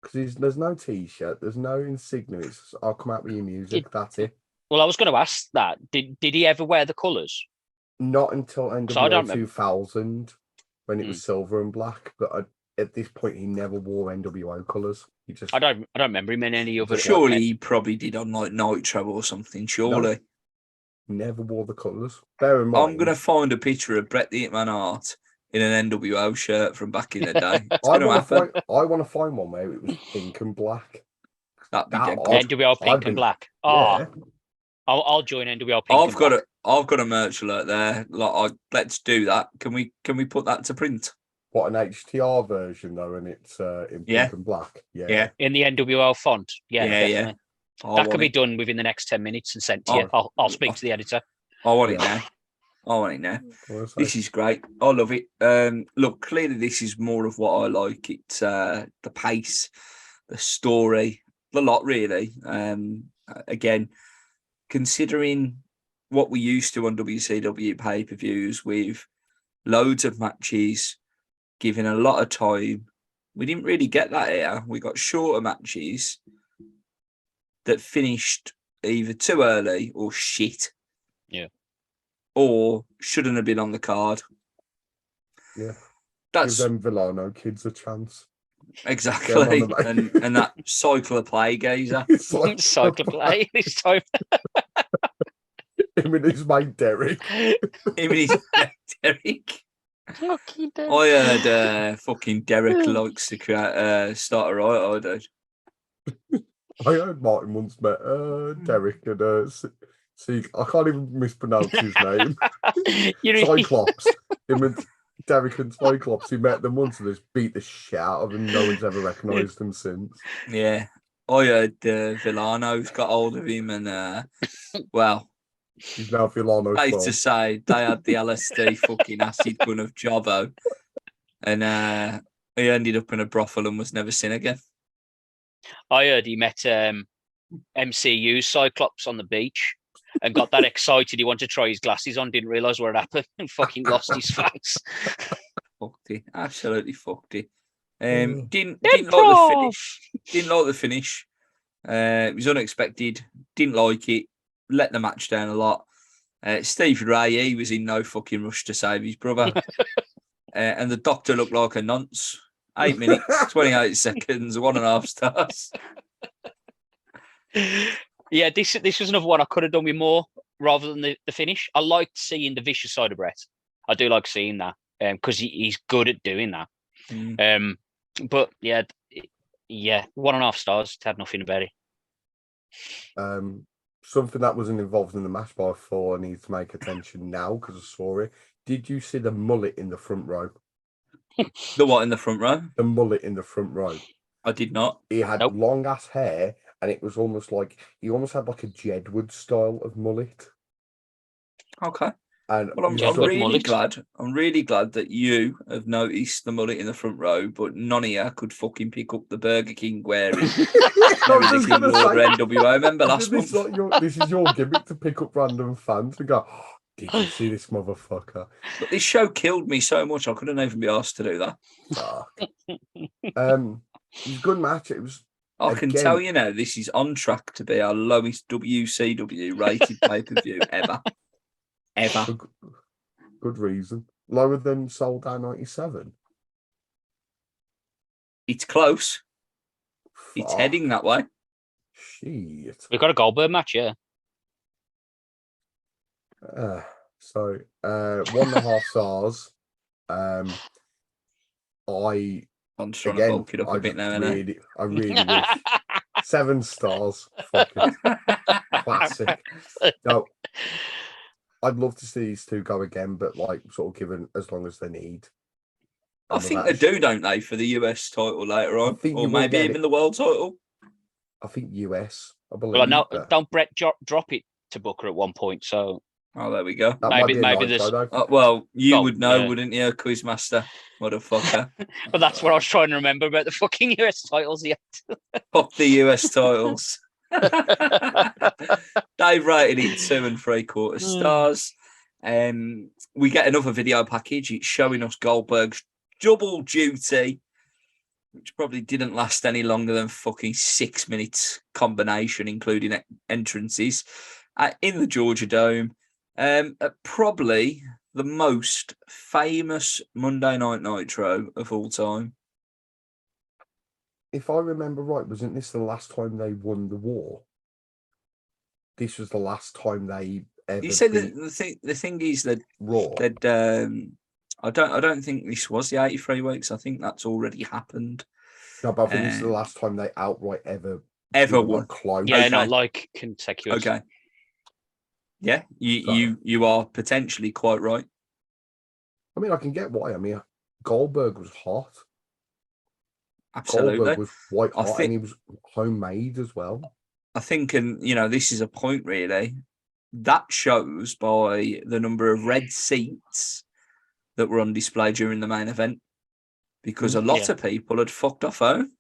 Because there's no T-shirt, there's no insignia. It's, I'll come out with your music. That's it. Well, I was going to ask that. Did he ever wear the colours? Not until I don't NWO remember. 2000 when it was silver and black. But at this point, he never wore NWO colours. He just I don't remember him in any other. Surely he probably did on like Nitro or something. Surely. never wore the colours. Bear in mind, I'm gonna find a picture of Bret the Hitman Hart in an NWO shirt from back in the day. It's I gonna happen. want to find one where it was pink and black. That'd be That dead odd. good. NWO pink and black. Oh, Yeah. I'll join NWO pink. I've got a merch alert there. Let's do that. Can we put that to print? What, an HTR version though, and it's in pink and black. Yeah. in the NWO font. Yeah, Yeah. definitely. I That want can be it. done within the next 10 minutes and sent to you. I'll speak to the editor. I want it now. I want it now. Honestly. This is great. I love it. Look, clearly this is more of what I like. It's the pace, the story, the lot really. Again, considering what we used to on WCW pay-per-views with loads of matches, given a lot of time, we didn't really get that here. We got shorter matches that finished either too early or shit. Yeah. Or shouldn't have been on the card. Yeah. That's Give them Villano kids a chance. exactly. And that cycle of play geezer. It's like Cycle play this time. him and his mate Derek. Him and his Derek. Fucking Derek. I heard fucking Derek likes to start a riot. I did. I heard Martin once met Derek and see, I can't even mispronounce his name. Cyclops. Him and Derek and Cyclops. He met them once and just beat the shit out of him. No one's ever recognised him since. Yeah. I heard Villano's got hold of him and well, he's now Villano. safe to say they had the LSD fucking acid gun of Chavo, and he ended up in a brothel and was never seen again. I heard he met MCU's Cyclops on the beach and got that excited he wanted to try his glasses on, didn't realise what had happened and fucking lost his face. Fucked it. Absolutely fucked it. Didn't Dead like the prof. finish. Didn't like the finish. It was unexpected. Didn't like it. Let the match down a lot. Stevie Ray, he was in no fucking rush to save his brother. And the doctor looked like a nonce. 8 minutes, 28 seconds, 1.5 stars. Yeah, this was another one I could have done with more rather than the finish. I liked seeing the vicious side of Bret. I do like seeing that because he's good at doing that. But yeah, 1.5 stars. Had nothing about it. Something that wasn't involved in the match, but I thought I need to make attention now because I saw it. Did you see the mullet in the front row? The what in the front row? The mullet in the front row. I did not. He had long ass hair, and it was almost like he almost had like a Jedward style of mullet. Okay. And well, I'm really glad that you have noticed the mullet in the front row, but none of you could fucking pick up the Burger King wearing NWO. Remember last month? This is your gimmick to pick up random fans and go, oh, did you see this motherfucker? But this show killed me so much I couldn't even be asked to do that. It was a good match. It was. I can tell you now, this is on track to be our lowest WCW rated pay-per-view ever. Ever. Good reason. Lower than Sold Out 97. It's close. It's heading that way. Shit. We've got a Goldberg match, yeah. So 1.5 stars. I'm just trying to bulk it up a bit now, I really wish. 7 stars. Fucking classic. No, I'd love to see these two go again, but like sort of given as long as they need. I think they do, don't they, for the US title later on, or maybe even the world title. I think US. I believe. Well, no, don't Bret drop it to Booker at one point? So. Oh, there we go. Maybe this. Well, you would know, wouldn't you, Quizmaster? Motherfucker. But that's what I was trying to remember about the fucking US titles yet. Fuck the US titles. Dave rated it 2 3/4 stars. We get another video package. It's showing us Goldberg's double duty, which probably didn't last any longer than fucking 6 minutes combination, including entrances, in the Georgia Dome. Probably the most famous Monday Night Nitro of all time. If I remember right, wasn't this the last time they won the war? This was the last time they ever. You said the thing is that Raw. That I don't think this was the 83 weeks. I think that's already happened. No, but I think this is the last time they outright ever won. Close. Yeah, okay. Not like consecutive. Okay. Yeah, you are potentially quite right. I mean, I can get why. I mean, Goldberg was hot. Absolutely. Goldberg was white hot, and he was homemade as well. I think, and this is a point really. that shows by the number of red seats that were on display during the main event, because a lot of people had fucked off home.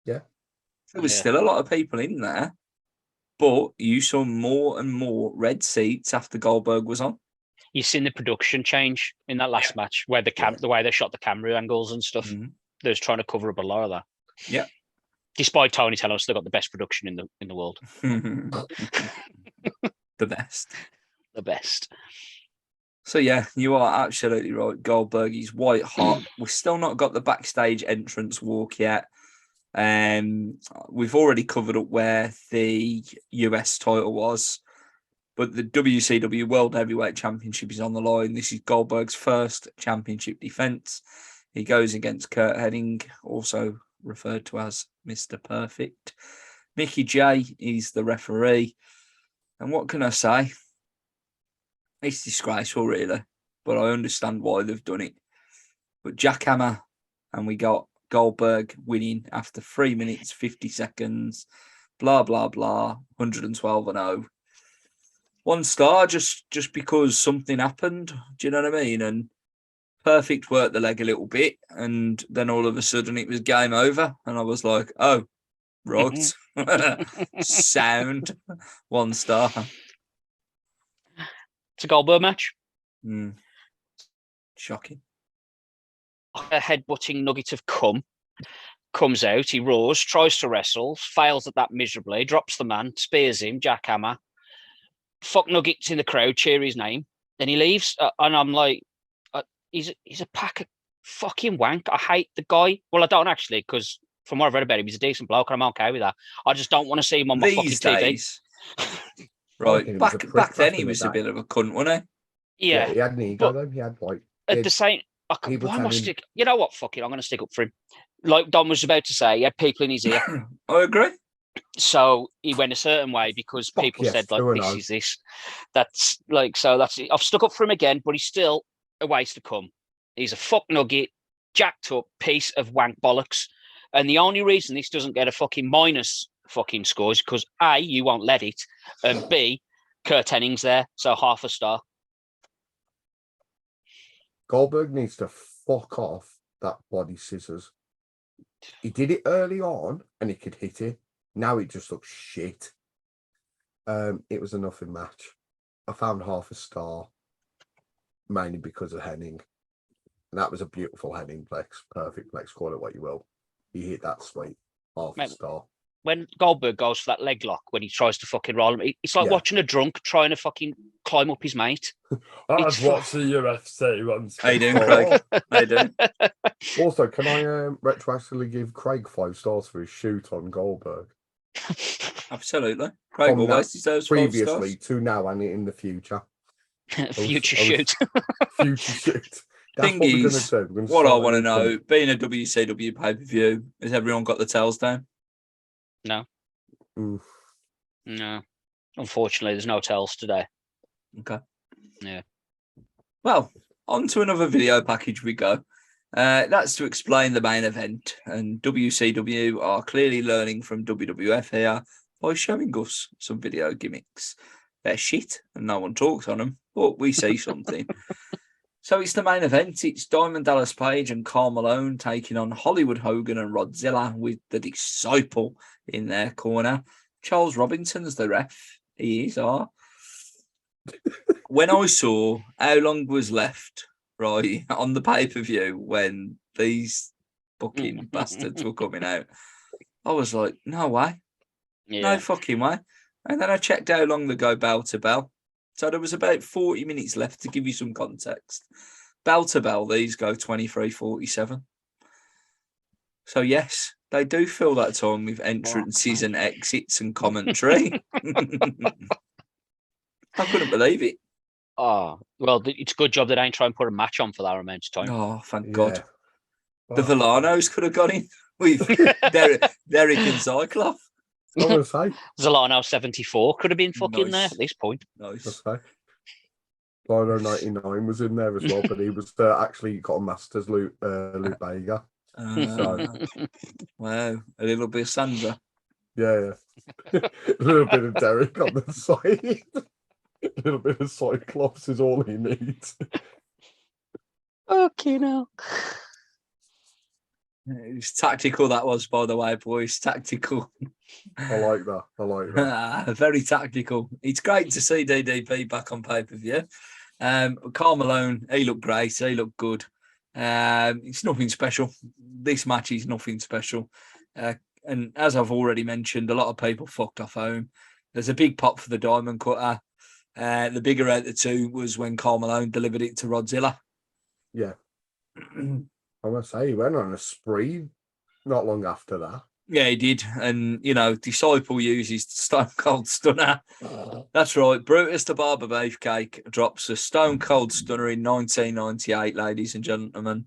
Yeah. There was still a lot of people in there, but you saw more and more red seats after Goldberg was on. You've seen the production change in that last match, where the way they shot the camera angles and stuff. They was trying to cover up a lot of that. Yeah. Despite Tony telling us they've got the best production in the world. The best. The best. So yeah, you are absolutely right. Goldberg, he's white hot. We've still not got the backstage entrance walk yet. We've already covered up where the US title was, but the WCW World Heavyweight Championship is on the line. This is Goldberg's first championship defense. He goes against Kurt Hennig, also referred to as Mr. Perfect. Mickey J is the referee. And what can I say? It's disgraceful, really, but I understand why they've done it. But jackhammer, and we got Goldberg winning after 3 minutes, 50 seconds, blah, blah, blah, 112-0. 1 star just because something happened. Do you know what I mean? And Perfect worked the leg a little bit, and then all of a sudden it was game over. And I was like, oh, right. Sound. 1 star. It's a Goldberg match. Shocking. A headbutting nugget of cum comes out. He roars, tries to wrestle, fails at that miserably, drops the man, spears him, jackhammer. Fuck nuggets in the crowd, cheer his name. Then he leaves, and I'm like, he's a pack of fucking wank. I hate the guy. Well, I don't actually, because from what I've read about him, he's a decent bloke, and I'm okay with that. I just don't want to see him on my fucking days, TV. Right, back then he was a bit of a cunt, wasn't he? Yeah, he had an ego though. He had like at the same. Why am I stick? You know what? Fuck it. I'm going to stick up for him. Like Don was about to say, he had people in his ear. I agree. So he went a certain way because people said, like, this is this. That's like, so that's it. I've stuck up for him again, but he's still a waste to come. He's a fuck nugget, jacked up piece of wank bollocks. And the only reason this doesn't get a fucking minus fucking score is because A, you won't let it, and B, Kurt Hennig's there. So 0.5 star. Goldberg needs to fuck off that body scissors. He did it early on and he could hit it. Now it just looks shit. It was a nothing match. I found 0.5 star mainly because of Hennig. And that was a beautiful Hennig plex. Perfect plex, call it what you will. He hit that sweet 0.5 star. When Goldberg goes for that leg lock, when he tries to fucking roll him, it's like watching a drunk trying to fucking climb up his mate. I've watched the UFC once. How you doing, Craig? How you doing? Also, can I retroactively give Craig 5 stars for his shoot on Goldberg? Absolutely. Craig always deserves 5 stars. Previously to now and in the future. Future shoot. Future shoot. That's Thing what we're is, going to do. what I want to know, being a WCW pay-per-view, has everyone got the tails down? No. Oof. No. Unfortunately, there's no tells today. Okay. Yeah. Well, on to another video package we go. That's to explain the main event. And WCW are clearly learning from WWF here by showing us some video gimmicks. They're shit and no one talks on them, but we see something. So it's the main event. It's Diamond Dallas Page and Karl Malone taking on Hollywood Hogan and Rodzilla with the Disciple in their corner. Charles Robinson's the ref. He is. When I saw how long was left, right, on the pay-per-view when these fucking bastards were coming out, I was like, no way. Yeah. No fucking way. And then I checked how long they go bell to bell. So there was about 40 minutes left to give you some context. Bell to bell, these go 23:47. So yes, they do fill that time with entrances and exits and commentary. I couldn't believe it. Oh, well, it's a good job they ain't trying to put a match on for that amount of time. Oh, thank God. The Villanos could have gone in with Derek and Cyclops. I was say Zalano 74 could have been fucking there at this point. Nice. Lino 99 was in there as well, but he was actually got a Masters Luke Vega. Wow, a little bit of Sandra. Yeah. A little bit of Derek on the side. A little bit of Cyclops is all he needs. Okay, now. It was tactical, that was, by the way, boys. Tactical. I like that. I like that. Very tactical. It's great to see DDP back on pay-per-view. Karl Malone, he looked great. He looked good. It's nothing special. This match is nothing special. And as I've already mentioned, a lot of people fucked off home. There's a big pop for the Diamond Cutter. The bigger out of the two was when Karl Malone delivered it to Rodzilla. Yeah. I must say, he went on a spree not long after that. Yeah, he did. And, you know, Disciple uses Stone Cold Stunner. That's right. Brutus the Barber Beefcake drops a Stone Cold Stunner in 1998, ladies and gentlemen,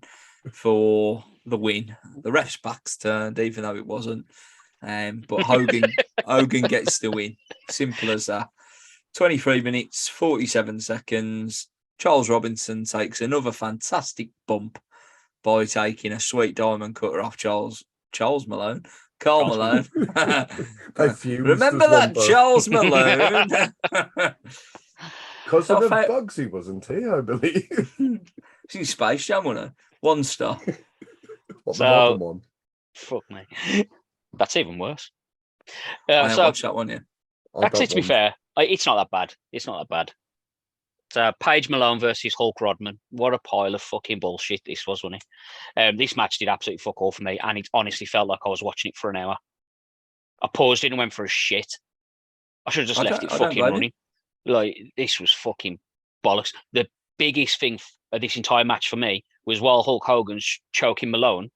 for the win. The ref's back's turned, even though it wasn't. But Hogan gets the win. Simple as that. 23 minutes, 47 seconds. Charles Robinson takes another fantastic bump by taking a sweet diamond cutter off Karl Malone. Remember that Charles Malone? Because of the bugs he wasn't he, I believe. It's in Space Jam, wasn't it? 1 star. What, the modern one? Fuck me. That's even worse. I watched that one, yeah. Actually, to be fair, it's not that bad. It's not that bad. Paige Malone versus Hulk Rodman. What a pile of fucking bullshit this was, wasn't it? This match did absolutely fuck all for me, and it honestly felt like I was watching it for an hour. I paused it and went for a shit. I should have just left it fucking running. Like, this was fucking bollocks. The biggest thing of this entire match for me was while Hulk Hogan's choking Malone,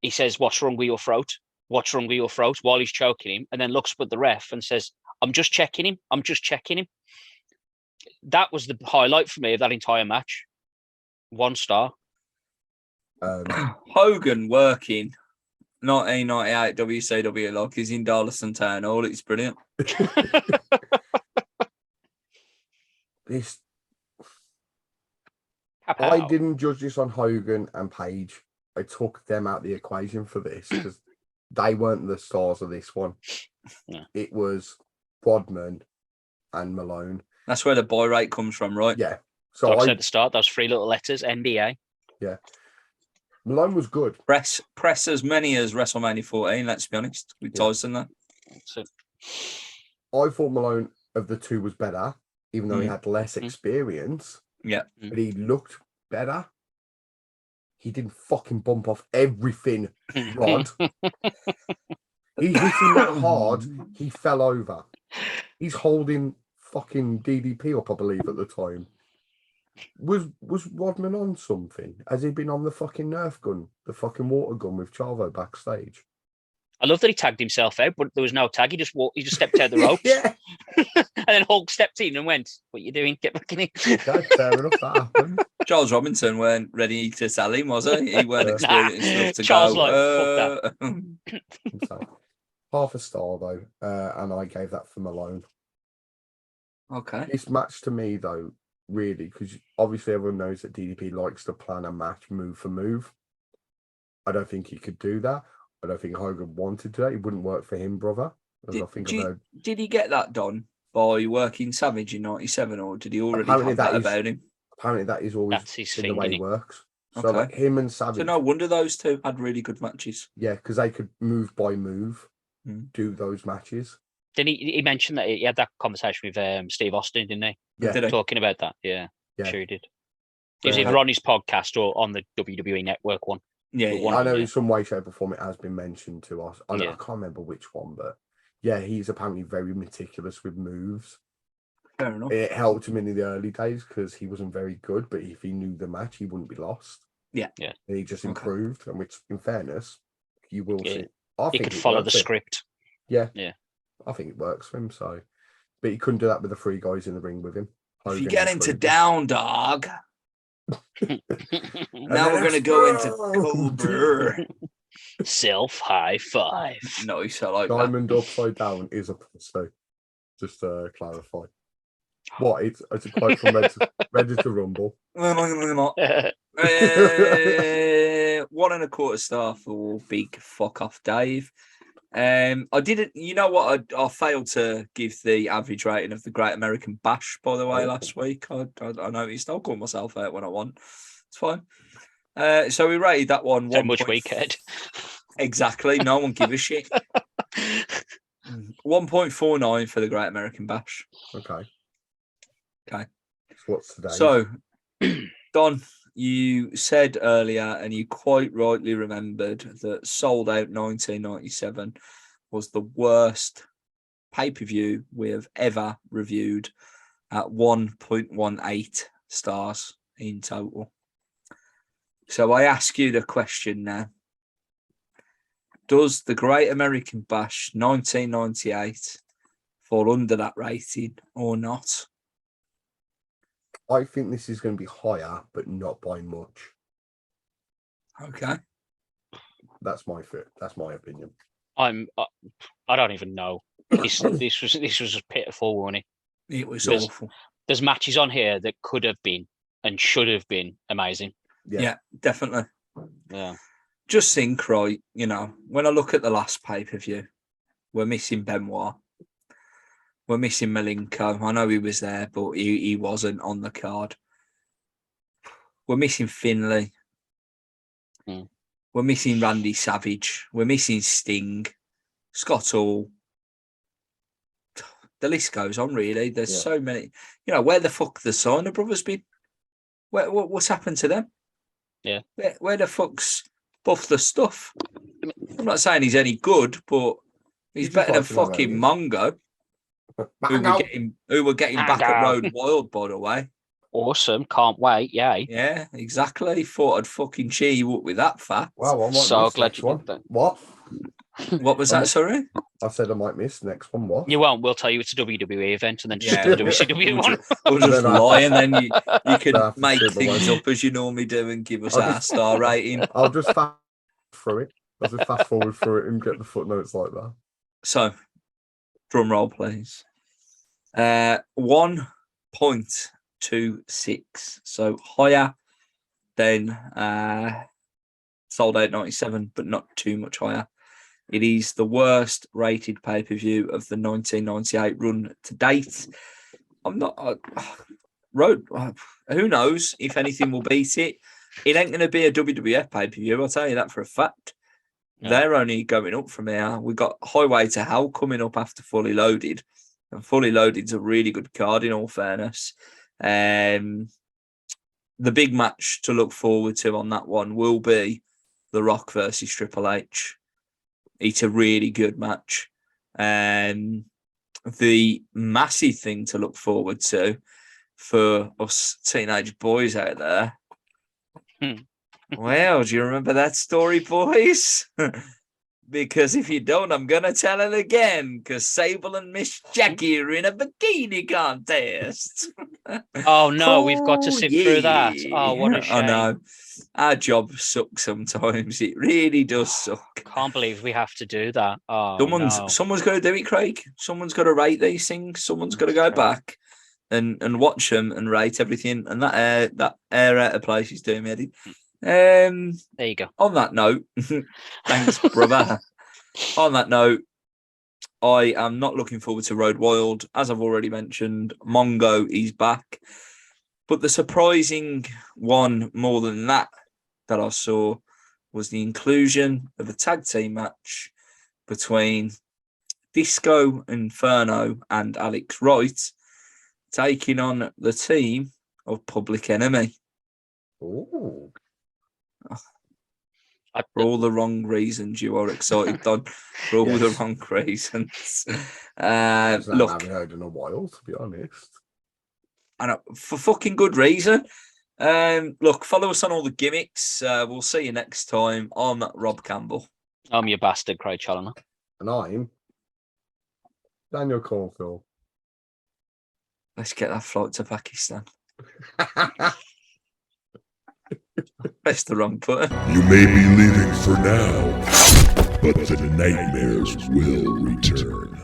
he says, "What's wrong with your throat? What's wrong with your throat?" while he's choking him, and then looks up at the ref and says, "I'm just checking him. I'm just checking him." That was the highlight for me of that entire match. 1 star. Hogan working 1998 WCW like he's in Darlington Town Hall. It's brilliant. I didn't judge this on Hogan and Page. I took them out of the equation for this because they weren't the stars of this one. Yeah. It was Rodman and Malone. That's where the boy rate comes from, right? Yeah. So like I said at the start, those 3 little letters, NBA. Yeah. Malone was good. Press as many as WrestleMania 14, let's be honest, with Tyson there. I thought Malone of the two was better, even though he had less experience. Yeah. But he looked better. He didn't fucking bump off everything, Rod. He hit him that hard, he fell over. He's holding fucking DDP up, I believe, at the time. Was Rodman on something? Has he been on the fucking Nerf gun, the fucking water gun with Chavo backstage? I love that he tagged himself out, but there was no tag. He just stepped out the ropes. Yeah. And then Hulk stepped in and went, "What are you doing? Get back in here." Okay, fair enough, that happened. Charles Robinson weren't ready to sell him, was he? He weren't experienced enough to Charles go. fuck that. So, half a star, though, and I gave that for Malone. Okay. This match to me, though, really, because obviously everyone knows that DDP likes to plan a match move for move. I don't think he could do that. I don't think Hogan wanted to. It wouldn't work for him, brother. Did he get that done by working Savage in 97, or did he already have that about him? Apparently that is always the way it works. So Okay. like him and Savage. So no wonder those two had really good matches. Yeah, because they could move by move do those matches. Didn't he mention that he had that conversation with Steve Austin, didn't he? Yeah. Did he? Talking about that. Yeah. Sure he did. It was Yeah. either on his podcast or on the WWE Network one. Yeah, But one I of know them, in some way, shape, or form it has been mentioned to us. I Yeah. can't remember which one, but yeah, he's apparently very meticulous with moves. fair enough. It helped him in the early days because he wasn't very good, but if he knew the match, he wouldn't be lost. Yeah. Yeah. And he just Okay. improved, and which, in fairness, you will Yeah. see. I He think could it follow the works for him. script. Yeah. Yeah. I think it works for him. So, but he couldn't do that with the 3 guys in the ring with him. If you Hogan get into included. down dog, now we're going to go into Goldberg. Self high five. Nice, I like that. Diamond upside down is a pussy. Just to clarify. What? It's a quote from Ready to Rumble. 1 1/4 star for Big Fuck Off Dave. I didn't. You know what? I failed to give the average rating of the Great American Bash. By the way, last week I noticed. I'll call myself out when I want. It's fine. So we rated that one. So much weekend. Exactly. No one give a shit. 1.49 for the Great American Bash. Okay. Okay. What's today? So, Don, you said earlier, and you quite rightly remembered, that Sold Out 1997 was the worst pay-per-view we have ever reviewed at 1.18 stars in total. So I ask you the question now. Does the Great American Bash 1998 fall under that rating or not? I think this is going to be higher, but not by much. Okay. That's my fit. That's my opinion. I don't even know. This was pitiful, wasn't it? It was awful. There's matches on here that could have been and should have been amazing. Yeah, definitely. Yeah. Just think, right, you know, when I look at the last pay-per-view, we're missing Benoit. We're missing Malenko. I know he was there, but he wasn't on the card. We're missing Finlay. We're missing Randy Savage. We're missing Sting. Scott Hall. The list goes on, really. There's so many. You know, where the fuck the Steiner brothers been? What's happened to them? Yeah. Where the fuck's Buff the Stuff? I'm not saying he's any good, but he's better than fucking Mongo. Who we're getting back at Road Wild, by the way. Awesome. Can't wait. Yay. Yeah, exactly. Thought I'd fucking cheer you up with that fact. Wow, I might So miss glad next you one. did that. What? What was that, sorry? I said I might miss next one. What? You won't. We'll tell you it's a WWE event and then just Yeah. do the WCW one. We'll just lie and then you can Have to make strip things away. up as you normally do and give us our star rating. I'll just fast through it. I'll just fast forward through it and get the footnotes like that. So, drum roll, please. 1.26. So higher than Sold Out 97, but not too much higher. It is the worst rated pay-per-view of the 1998 run to date. I'm not... who knows if anything will beat it. It ain't going to be a WWF pay-per-view, I'll tell you that for a fact. Yeah. They're only going up from here. We've got Highway to Hell coming up after Fully Loaded. And Fully Loaded's a really good card, in all fairness. The big match to look forward to on that one will be The Rock versus Triple H. It's a really good match. The massive thing to look forward to for us teenage boys out there. Well, do you remember that story, boys? Because if you don't, I'm going to tell it again. Because Sable and Miss Jackie are in a bikini contest. Oh, no, we've got to sit through that. Oh, what a shame. I know. Our job sucks sometimes. It really does suck. Can't believe we have to do that. Oh, someone's got to do it, Craig. Someone's got to rate these things. Someone's got to go back and watch them and rate everything. And that air out of place is doing me headed. There you go. On that note, thanks, brother. On that note, I am not looking forward to Road Wild. As I've already mentioned, Mongo is back. But the surprising one more than that I saw was the inclusion of a tag team match between Disco Inferno and Alex Wright taking on the team of Public Enemy. Ooh. For all the wrong reasons, you are excited, Don. For all the wrong reasons. Look, I haven't heard in a while, to be honest. I know, for fucking good reason. Look, follow us on all the gimmicks. We'll see you next time. I'm Rob Campbell. I'm your bastard, Craig Challoner. And I'm Daniel Cornfield. Let's get that flight to Pakistan. Press the wrong button. You may be leaving for now, but the nightmares will return.